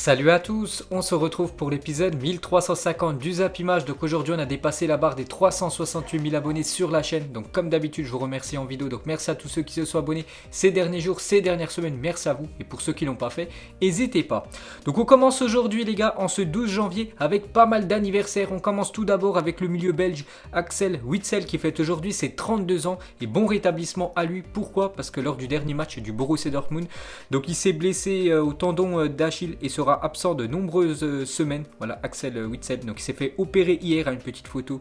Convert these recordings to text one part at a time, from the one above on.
Salut à tous, on se retrouve pour l'épisode 1350 du Zap Image. Donc aujourd'hui on a dépassé la barre des 368 000 abonnés sur la chaîne. Donc comme d'habitude je vous remercie en vidéo. Donc merci à tous ceux qui se sont abonnés ces derniers jours, ces dernières semaines. Merci à vous. Et pour ceux qui l'ont pas fait, n'hésitez pas. Donc on commence aujourd'hui les gars en ce 12 janvier avec pas mal d'anniversaires. On commence tout d'abord avec le milieu belge Axel Witsel qui fête aujourd'hui ses 32 ans. Et bon rétablissement à lui. Pourquoi? Parce que lors du dernier match du Borussia Dortmund, donc il s'est blessé au tendon d'Achille et sera absent de nombreuses semaines. Voilà, Axel Witsel, donc il s'est fait opérer hier, à une petite photo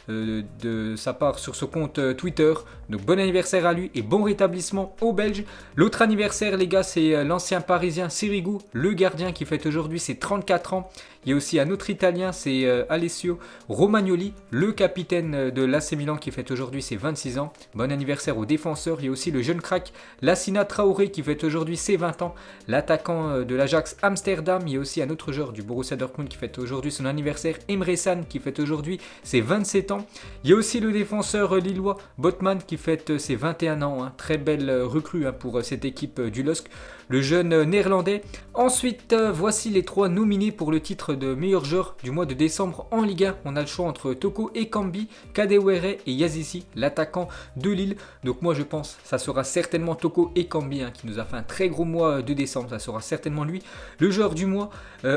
de sa part sur son compte Twitter. Donc bon anniversaire à lui et bon rétablissement aux Belges. L'autre anniversaire les gars, c'est l'ancien parisien Sirigu, le gardien qui fête aujourd'hui ses 34 ans. Il y a aussi un autre italien, c'est Alessio Romagnoli, le capitaine de l'AC Milan qui fête aujourd'hui ses 26 ans. Bon anniversaire aux défenseurs. Il y a aussi le jeune crack Lassina Traoré qui fête aujourd'hui ses 20 ans. L'attaquant de l'Ajax Amsterdam. Il y a aussi un autre joueur du Borussia Dortmund qui fête aujourd'hui son anniversaire, Emre Can, qui fête aujourd'hui ses 27 ans. Il y a aussi le défenseur lillois Botman qui fête ses 21 ans. Hein. Très belle recrue pour cette équipe du LOSC. Le jeune néerlandais. Ensuite, voici les trois nominés pour le titre de meilleur joueur du mois de décembre en Ligue 1. On a le choix entre Toko Ekambi, Kadewere et Yazissi, l'attaquant de Lille. Donc moi je pense ça sera certainement Toko Ekambi qui nous a fait un très gros mois de décembre. Ça sera certainement lui le joueur du mois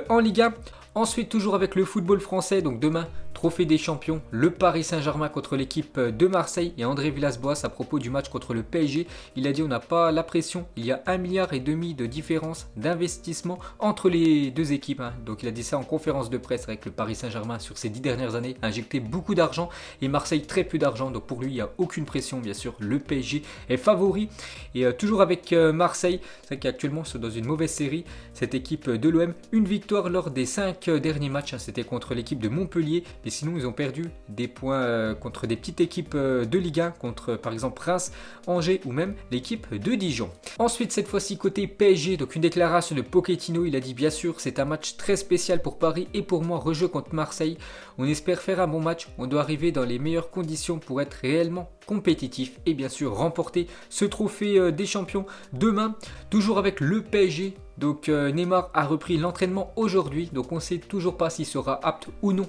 en Ligue 1. Ensuite, toujours avec le football français, donc demain, Trophée des champions, le Paris Saint-Germain contre l'équipe de Marseille et André Villas-Boas à propos du match contre le PSG. Il a dit on n'a pas la pression, il y a 1,5 milliard de différence d'investissement entre les deux équipes. Donc il a dit ça en conférence de presse avec le Paris Saint-Germain sur ces 10 dernières années, a injecté beaucoup d'argent et Marseille très peu d'argent. Donc pour lui, il n'y a aucune pression, bien sûr, le PSG est favori. Et toujours avec Marseille, c'est vrai qu'actuellement ils sont dans une mauvaise série, cette équipe de l'OM, une victoire lors des 5 derniers matchs, c'était contre l'équipe de Montpellier. Et sinon, ils ont perdu des points contre des petites équipes de Ligue 1, contre par exemple Reims, Angers ou même l'équipe de Dijon. Ensuite, cette fois-ci, côté PSG, donc une déclaration de Pochettino. Il a dit bien sûr, c'est un match très spécial pour Paris et pour moi, rejeu contre Marseille. On espère faire un bon match. On doit arriver dans les meilleures conditions pour être réellement compétitif et bien sûr remporter ce trophée des champions demain. Toujours avec le PSG. Donc Neymar a repris l'entraînement aujourd'hui. Donc on ne sait toujours pas s'il sera apte ou non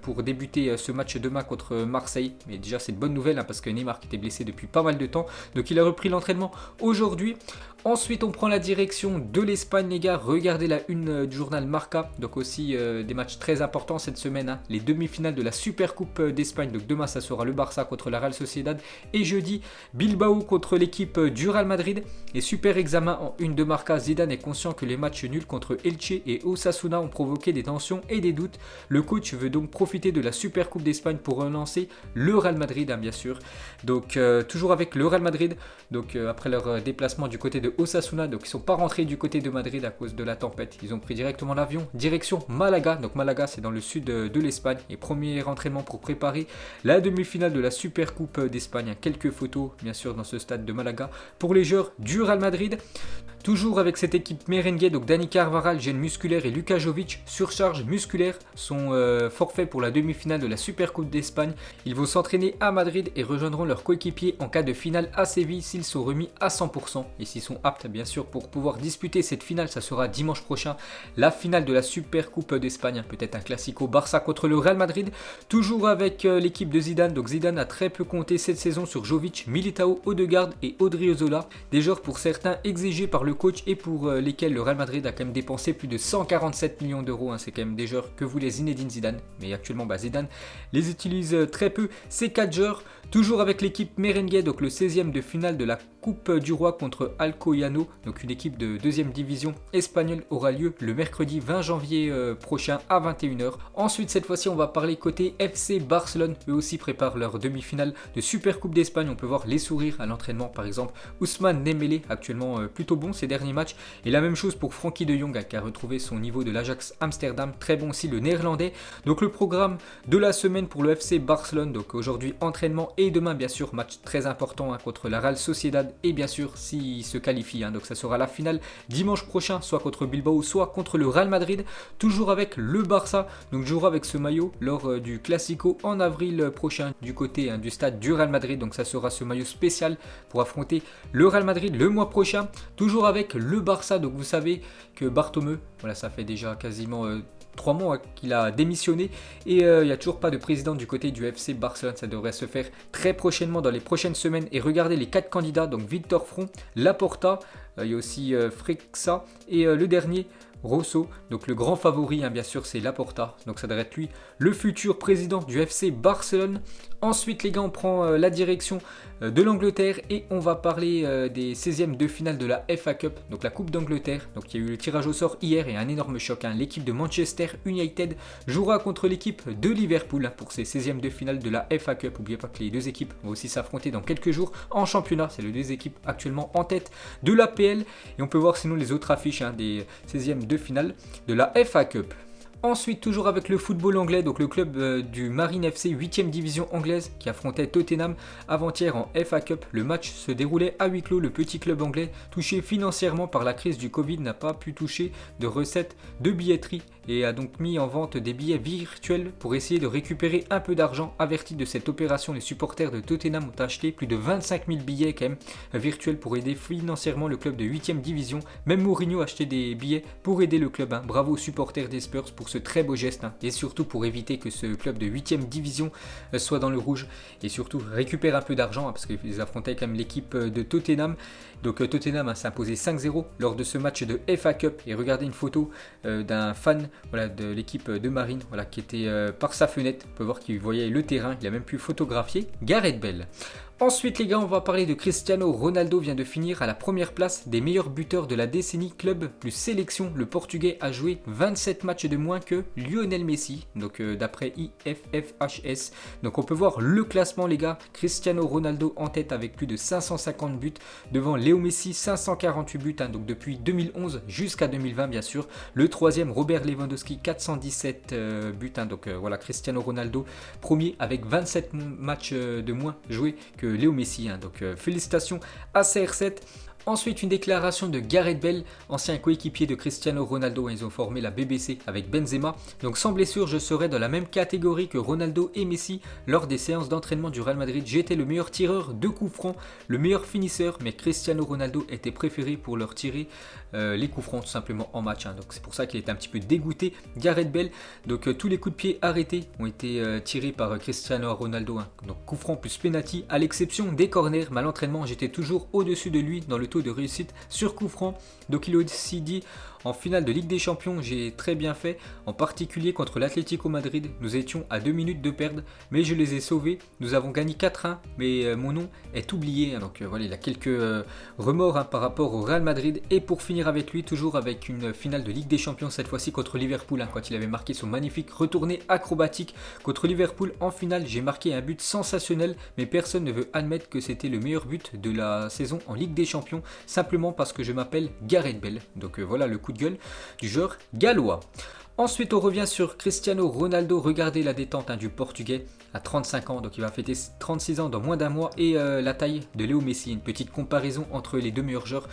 pour débuter ce match demain contre Marseille. Mais déjà c'est une bonne nouvelle parce que Neymar qui était blessé depuis pas mal de temps. Donc il a repris l'entraînement aujourd'hui. Ensuite on prend la direction de l'Espagne les gars. Regardez la une du journal Marca. Donc aussi des matchs très importants cette semaine. Les demi-finales de la Super Coupe d'Espagne. Donc demain ça sera le Barça contre la Real Sociedad. Et jeudi Bilbao contre l'équipe du Real Madrid. Et super examen en une de Marca. Zidane est conscient que les matchs nuls contre Elche et Osasuna ont provoqué des tensions et des doutes. Le coach veut donc profiter de la Super Coupe d'Espagne pour relancer le Real Madrid bien sûr. Donc toujours avec le Real Madrid. Donc après leur déplacement du côté de Osasuna, donc ils sont pas rentrés du côté de Madrid à cause de la tempête. Ils ont pris directement l'avion direction Malaga. Donc Malaga c'est dans le sud de l'Espagne et premier entraînement pour préparer la demi-finale de la Super Coupe d'Espagne. Quelques photos bien sûr dans ce stade de Malaga pour les joueurs du Real Madrid. Toujours avec cette équipe merengue, donc Dani Carvajal, gêne musculaire et Luka Jovic, surcharge musculaire, sont forfaits pour la demi-finale de la Super Coupe d'Espagne. Ils vont s'entraîner à Madrid et rejoindront leurs coéquipiers en cas de finale à Séville s'ils sont remis à 100% et s'ils sont aptes bien sûr pour pouvoir disputer cette finale. Ça sera dimanche prochain, la finale de la Super Coupe d'Espagne, peut-être un classico Barça contre le Real Madrid. Toujours avec l'équipe de Zidane, donc Zidane a très peu compté cette saison sur Jovic, Militao, Odegaard et Odriozola, des joueurs pour certains exigés par le coach et pour lesquels le Real Madrid a quand même dépensé plus de 147 millions d'euros. C'est quand même des joueurs que voulait Zinedine Zidane, mais actuellement Zidane les utilise très peu, ces 4 joueurs. Toujours avec l'équipe merengue, donc le 16e de finale de la Coupe du Roi contre Alcoyano, donc une équipe de 2e division espagnole, aura lieu le mercredi 20 janvier prochain à 21h. Ensuite cette fois-ci on va parler côté FC Barcelone, eux aussi préparent leur demi-finale de Super Coupe d'Espagne. On peut voir les sourires à l'entraînement par exemple. Ousmane Dembélé actuellement plutôt bon ces derniers matchs et la même chose pour Frenkie de Jong qui a retrouvé son niveau de l'Ajax Amsterdam, très bon aussi le néerlandais. Donc le programme de la semaine pour le FC Barcelone, donc aujourd'hui entraînement et demain bien sûr match très important contre la Real Sociedad et bien sûr s'il se qualifie. Donc ça sera la finale dimanche prochain, soit contre Bilbao, soit contre le Real Madrid. Toujours avec le Barça, donc jouera avec ce maillot lors du Classico en avril prochain du côté du stade du Real Madrid. Donc ça sera ce maillot spécial pour affronter le Real Madrid le mois prochain. Toujours avec le Barça. Donc vous savez que Bartomeu, voilà, ça fait déjà quasiment 3 mois qu'il a démissionné et il n'y a toujours pas de président du côté du FC Barcelone. Ça devrait se faire très prochainement dans les prochaines semaines. Et regardez les 4 candidats, donc Victor Font, Laporta, il y a aussi Frexa et le dernier Rosso, donc le grand favori bien sûr c'est Laporta, donc ça devrait être lui le futur président du FC Barcelone. Ensuite les gars, on prend la direction de l'Angleterre et on va parler des 16e de finale de la FA Cup, donc la Coupe d'Angleterre. Donc il y a eu le tirage au sort hier et un énorme choc, l'équipe de Manchester United jouera contre l'équipe de Liverpool pour ces 16e de finale de la FA Cup. N'oubliez pas que les deux équipes vont aussi s'affronter dans quelques jours en championnat, c'est les deux équipes actuellement en tête de l'APL et on peut voir sinon les autres affiches des 16e de finale de la FA Cup. Ensuite, toujours avec le football anglais, donc le club du Marine FC 8e division anglaise qui affrontait Tottenham avant-hier en FA Cup. Le match se déroulait à huis clos. Le petit club anglais, touché financièrement par la crise du Covid, n'a pas pu toucher de recettes de billetterie et a donc mis en vente des billets virtuels pour essayer de récupérer un peu d'argent. Avertis de cette opération, les supporters de Tottenham ont acheté plus de 25 000 billets quand même virtuels pour aider financièrement le club de 8e division. Même Mourinho a acheté des billets pour aider le club. Bravo aux supporters des Spurs pour ce très beau geste et surtout pour éviter que ce club de 8e division soit dans le rouge et surtout récupère un peu d'argent parce qu'ils affrontaient quand même l'équipe de Tottenham. Donc Tottenham s'est imposé 5-0 lors de ce match de FA Cup et regardez une photo d'un fan de l'équipe de Marine qui était par sa fenêtre. On peut voir qu'il voyait le terrain, il a même pu photographier Gareth Bale. Ensuite les gars, on va parler de Cristiano Ronaldo, vient de finir à la première place des meilleurs buteurs de la décennie club plus sélection. Le Portugais a joué 27 matchs de moins que Lionel Messi, donc d'après IFFHS. Donc on peut voir le classement les gars, Cristiano Ronaldo en tête avec plus de 550 buts, devant Léo Messi 548 buts, donc depuis 2011 jusqu'à 2020 bien sûr. Le troisième Robert Lewandowski 417 buts, donc voilà Cristiano Ronaldo premier avec 27 matchs de moins joués que Léo Messi, donc félicitations à CR7. Ensuite, une déclaration de Gareth Bale, ancien coéquipier de Cristiano Ronaldo. Ils ont formé la BBC avec Benzema. Donc sans blessure, je serai dans la même catégorie que Ronaldo et Messi. Lors des séances d'entraînement du Real Madrid, j'étais le meilleur tireur de coups francs, le meilleur finisseur, mais Cristiano Ronaldo était préféré pour leur tirer les coups francs tout simplement en match. Donc c'est pour ça qu'il est un petit peu dégoûté, Gareth Bale. Donc tous les coups de pied arrêtés ont été tirés par Cristiano Ronaldo. Donc coups francs plus penalty, à l'exception des corners. Mais à l'entraînement, j'étais toujours au-dessus de lui dans le taux de réussite sur coup franc. Donc il a aussi dit: en finale de Ligue des Champions, j'ai très bien fait, en particulier contre l'Atlético Madrid. Nous étions à 2 minutes de perdre, mais je les ai sauvés. Nous avons gagné 4-1, mais mon nom est oublié. Donc voilà, il a quelques remords par rapport au Real Madrid. Et pour finir avec lui, toujours avec une finale de Ligue des Champions, cette fois-ci contre Liverpool, quand il avait marqué son magnifique retourné acrobatique contre Liverpool en finale. J'ai marqué un but sensationnel, mais personne ne veut admettre que c'était le meilleur but de la saison en Ligue des Champions, simplement parce que je m'appelle Gareth Bale. Donc voilà le coup de gueule du joueur gallois. Ensuite, on revient sur Cristiano Ronaldo. Regardez la détente du Portugais à 35 ans. Donc il va fêter 36 ans dans moins d'un mois. Et la taille de Léo Messi. Une petite comparaison entre les deux meilleurs joueurs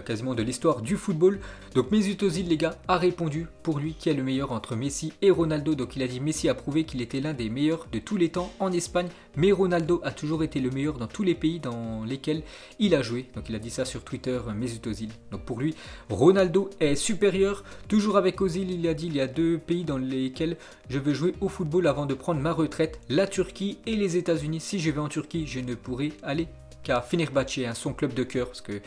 quasiment de l'histoire du football. Donc Mesut Özil, les gars, a répondu pour lui qui est le meilleur entre Messi et Ronaldo. Donc il a dit: Messi a prouvé qu'il était l'un des meilleurs de tous les temps en Espagne. Mais Ronaldo a toujours été le meilleur dans tous les pays dans lesquels il a joué. Donc il a dit ça sur Twitter, Mesut Özil. Donc pour lui, Ronaldo est supérieur. Toujours avec Özil, il a dit: il y a deux pays dans lesquels je veux jouer au football avant de prendre ma retraite, la Turquie et les États-Unis. Si je vais en Turquie, je ne pourrai aller qu'à Fenerbahçe, son club de cœur, parce que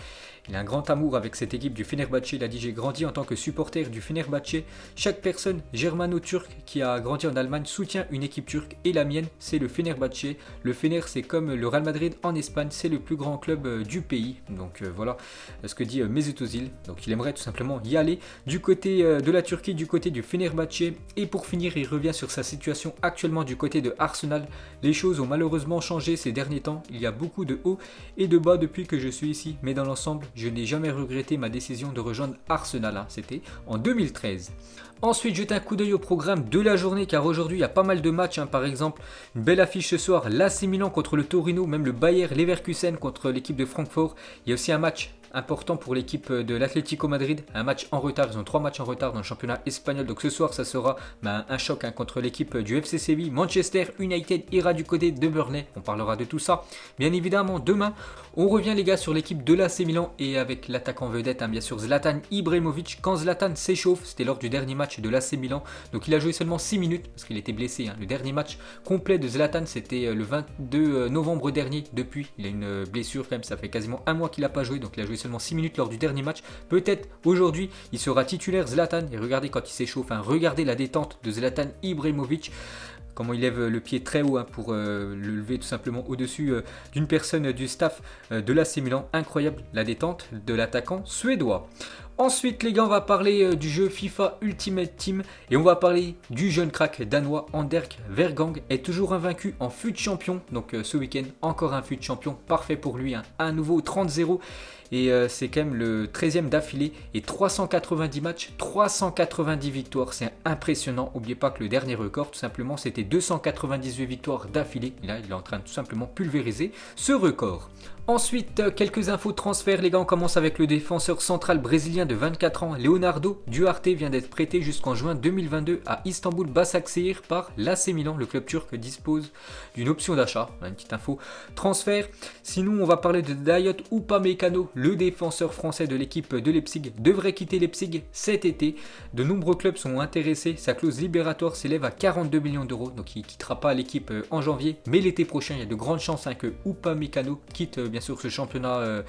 il a un grand amour avec cette équipe du Fenerbahçe. Il a dit: j'ai grandi en tant que supporter du Fenerbahçe. Chaque personne germano-turque qui a grandi en Allemagne soutient une équipe turque et la mienne, c'est le Fenerbahçe. Le Fener, c'est comme le Real Madrid en Espagne, c'est le plus grand club du pays. Donc voilà ce que dit Mesut Özil. Donc il aimerait tout simplement y aller du côté de la Turquie, du côté du Fenerbahçe. Et pour finir, il revient sur sa situation actuellement du côté de Arsenal. Les choses ont malheureusement changé ces derniers temps. Il y a beaucoup de hauts et de bas depuis que je suis ici, mais dans l'ensemble, je n'ai jamais regretté ma décision de rejoindre Arsenal. C'était en 2013. Ensuite, jetez un coup d'œil au programme de la journée, car aujourd'hui il y a pas mal de matchs. Par exemple, une belle affiche ce soir, l'AC Milan contre le Torino, même le Bayer Leverkusen contre l'équipe de Francfort. Il y a aussi un match important pour l'équipe de l'Atlético Madrid. Un match en retard, ils ont 3 matchs en retard dans le championnat espagnol. Donc ce soir, ça sera un choc contre l'équipe du FC Séville. Manchester United ira du côté de Burnley. On parlera de tout ça. Bien évidemment, demain, on revient les gars sur l'équipe de l'AC Milan et avec l'attaquant vedette, bien sûr Zlatan Ibrahimovic. Quand Zlatan s'échauffe, c'était lors du dernier match de l'AC Milan. Donc il a joué seulement 6 minutes parce qu'il était blessé. Le dernier match complet de Zlatan, c'était le 22 novembre dernier. Depuis, il a une blessure quand même. Ça fait quasiment un mois qu'il n'a pas joué. Donc il a joué seulement 6 minutes lors du dernier match. Peut-être aujourd'hui, il sera titulaire Zlatan. Et regardez quand il s'échauffe. Regardez la détente de Zlatan Ibrahimovic. Comment il lève le pied très haut pour le lever tout simplement au-dessus d'une personne du staff de l'AC Milan. Incroyable la détente de l'attaquant suédois. Ensuite les gars, on va parler du jeu FIFA Ultimate Team et on va parler du jeune crack danois Anderk Vergang, est toujours invaincu en FUT champion. Donc ce week-end encore un FUT champion, parfait pour lui, un nouveau 30-0 et c'est quand même le 13e d'affilée et 390 matchs, 390 victoires, c'est impressionnant. N'oubliez pas que le dernier record tout simplement c'était 298 victoires d'affilée. Là il est en train de tout simplement pulvériser ce record. Ensuite, quelques infos de transfert, les gars, on commence avec le défenseur central brésilien de 24 ans, Leonardo Duarte, vient d'être prêté jusqu'en juin 2022 à Istanbul Başakşehir par l'AC Milan. Le club turc dispose d'une option d'achat, une petite info transfert. Sinon, on va parler de Dayot Upamecano, le défenseur français de l'équipe de Leipzig, devrait quitter Leipzig cet été. De nombreux clubs sont intéressés, sa clause libératoire s'élève à 42 millions d'euros, donc il ne quittera pas l'équipe en janvier, mais l'été prochain, il y a de grandes chances que Upamecano quitte bien sûr ce championnat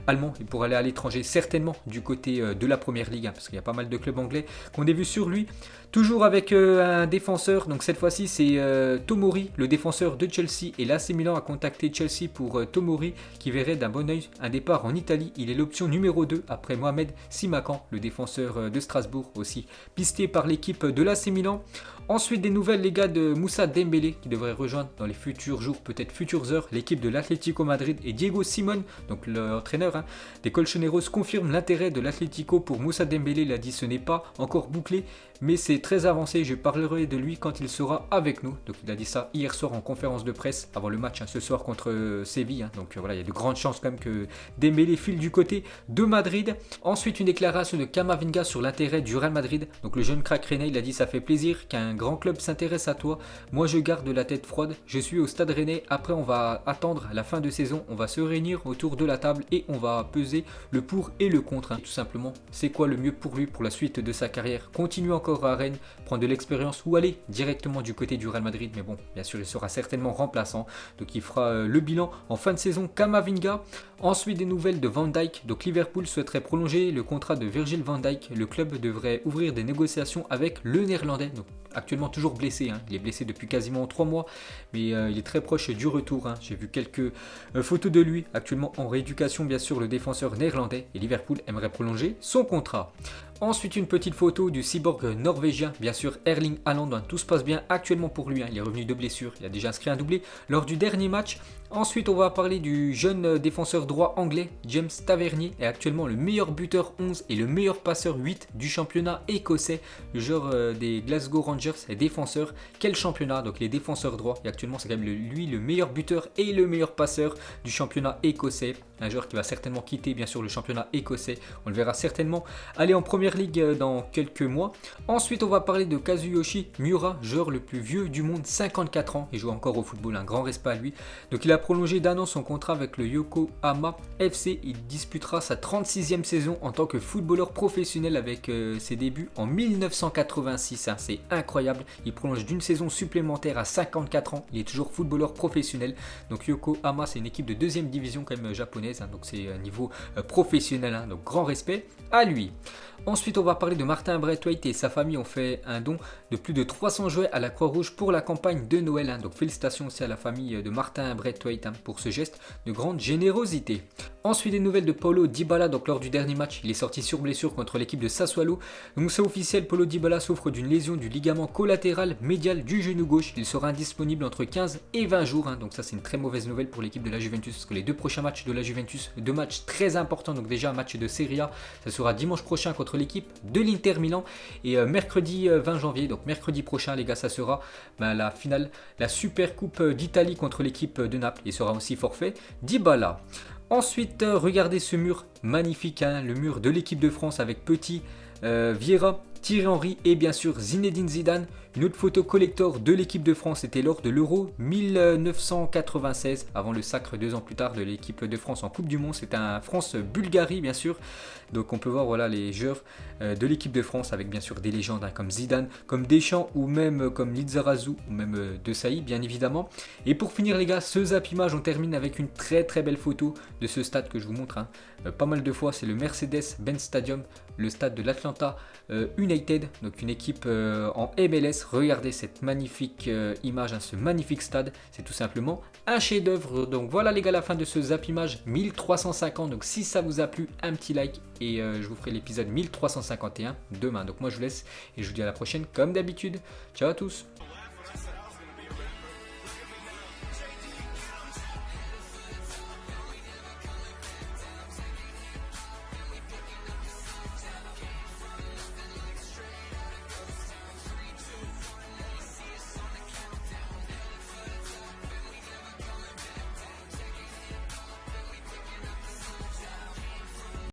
allemand et pour aller à l'étranger certainement du côté de la première ligue parce qu'il y a pas mal de clubs anglais qu'on a vu sur lui. Toujours avec un défenseur, donc cette fois-ci c'est Tomori, le défenseur de Chelsea, et l'AC Milan a contacté Chelsea pour Tomori qui verrait d'un bon oeil un départ en Italie. Il est l'option numéro 2 après Mohamed Simakan, le défenseur de Strasbourg, aussi pisté par l'équipe de l'AC Milan. Ensuite des nouvelles les gars de Moussa Dembélé qui devrait rejoindre dans les futurs jours, peut-être futures heures, l'équipe de l'Atlético Madrid, et Diego Simon, donc l'entraîneur des Colchoneros, confirme l'intérêt de l'Atlético pour Moussa Dembélé. Il a dit ce n'est pas encore bouclé mais c'est très avancé, je parlerai de lui quand il sera avec nous. Donc il a dit ça hier soir en conférence de presse avant le match ce soir contre Séville. Donc voilà, il y a de grandes chances quand même que Dembélé file du côté de Madrid. Ensuite une déclaration de Camavinga sur l'intérêt du Real Madrid. Donc le jeune crack rennais, il a dit ça fait plaisir qu'un grand club s'intéresse à toi. Moi je garde la tête froide, je suis au stade rennais. Après on va attendre la fin de saison, on va se réunir autour de la table et on va peser le pour et le contre. Tout simplement, c'est quoi le mieux pour lui pour la suite de sa carrière. Continue encore à Rennes, prendre de l'expérience ou aller directement du côté du Real Madrid, mais bon, bien sûr il sera certainement remplaçant, donc il fera le bilan en fin de saison. Camavinga. Ensuite des nouvelles de Van Dijk, donc Liverpool souhaiterait prolonger le contrat de Virgil van Dijk. Le club devrait ouvrir des négociations avec le néerlandais, donc actuellement toujours blessé, il est blessé depuis quasiment 3 mois, mais il est très proche du retour. J'ai vu quelques photos de lui actuellement en rééducation, bien sûr le défenseur néerlandais, et Liverpool aimerait prolonger son contrat. Ensuite une petite photo du cyborg norvégien, bien sûr Erling Haaland, tout se passe bien actuellement pour lui, il est revenu de blessure, il a déjà inscrit un doublé lors du dernier match. Ensuite on va parler du jeune défenseur droit anglais, James Tavernier, est actuellement le meilleur buteur 11 et le meilleur passeur 8 du championnat écossais. Le joueur des Glasgow Rangers est défenseur. Quel championnat, donc les défenseurs droits, et actuellement c'est quand même lui le meilleur buteur et le meilleur passeur du championnat écossais. Un joueur qui va certainement quitter bien sûr le championnat écossais, on le verra certainement aller en première ligue dans quelques mois. Ensuite on va parler de Kazuyoshi Miura, joueur le plus vieux du monde, 54 ans, il joue encore au football, un grand respect à lui. Donc il a prolongé d'1 an son contrat avec le Yokohama FC, il disputera sa 36e saison en tant que footballeur professionnel avec ses débuts en 1986, c'est incroyable, il prolonge d'une saison supplémentaire à 54 ans, il est toujours footballeur professionnel. Donc Yokohama c'est une équipe de 2e division quand même japonaise, donc c'est un niveau professionnel, donc grand respect à lui. Ensuite on va parler de Martin Braithwaite et sa famille ont fait un don de plus de 300 jouets à la Croix-Rouge pour la campagne de Noël, donc félicitations aussi à la famille de Martin Braithwaite pour ce geste de grande générosité. Ensuite des nouvelles de Paulo Dybala, donc lors du dernier match il est sorti sur blessure contre l'équipe de Sassuolo, donc c'est officiel, Paulo Dybala souffre d'une lésion du ligament collatéral médial du genou gauche, il sera indisponible entre 15 et 20 jours, donc ça c'est une très mauvaise nouvelle pour l'équipe de la Juventus, parce que les 2 prochains matchs de la Juventus, 2 matchs très importants, donc déjà un match de Serie A, ça sera dimanche prochain contre l'équipe de l'Inter Milan et mercredi 20 janvier, donc mercredi prochain les gars, ça sera la finale, la Super Coupe d'Italie contre l'équipe de Naples, et sera aussi forfait Dybala. Ensuite, regardez ce mur magnifique, hein, le mur de l'équipe de France avec Petit, Vieira, Thierry Henry et bien sûr Zinedine Zidane. Une autre photo collector de l'équipe de France était lors de l'Euro 1996, avant le sacre 2 ans plus tard de l'équipe de France en Coupe du Monde. C'était un France-Bulgarie bien sûr. Donc on peut voir voilà les joueurs de l'équipe de France avec bien sûr des légendes hein, comme Zidane, comme Deschamps ou même comme Lizarazu ou même De Sailly bien évidemment. Et pour finir les gars, ce Zap Image, on termine avec une très belle photo de ce stade que je vous montre hein, pas mal de fois. C'est le Mercedes-Benz Stadium, le stade de l'Atlanta United, donc une équipe en MLS. Regardez cette magnifique image, hein, ce magnifique stade, c'est tout simplement un chef-d'œuvre. Donc voilà les gars, la fin de ce Zap Image 1350. Donc si ça vous a plu, un petit like et je vous ferai l'épisode 1351 demain. Donc moi je vous laisse et je vous dis à la prochaine comme d'habitude. Ciao à tous.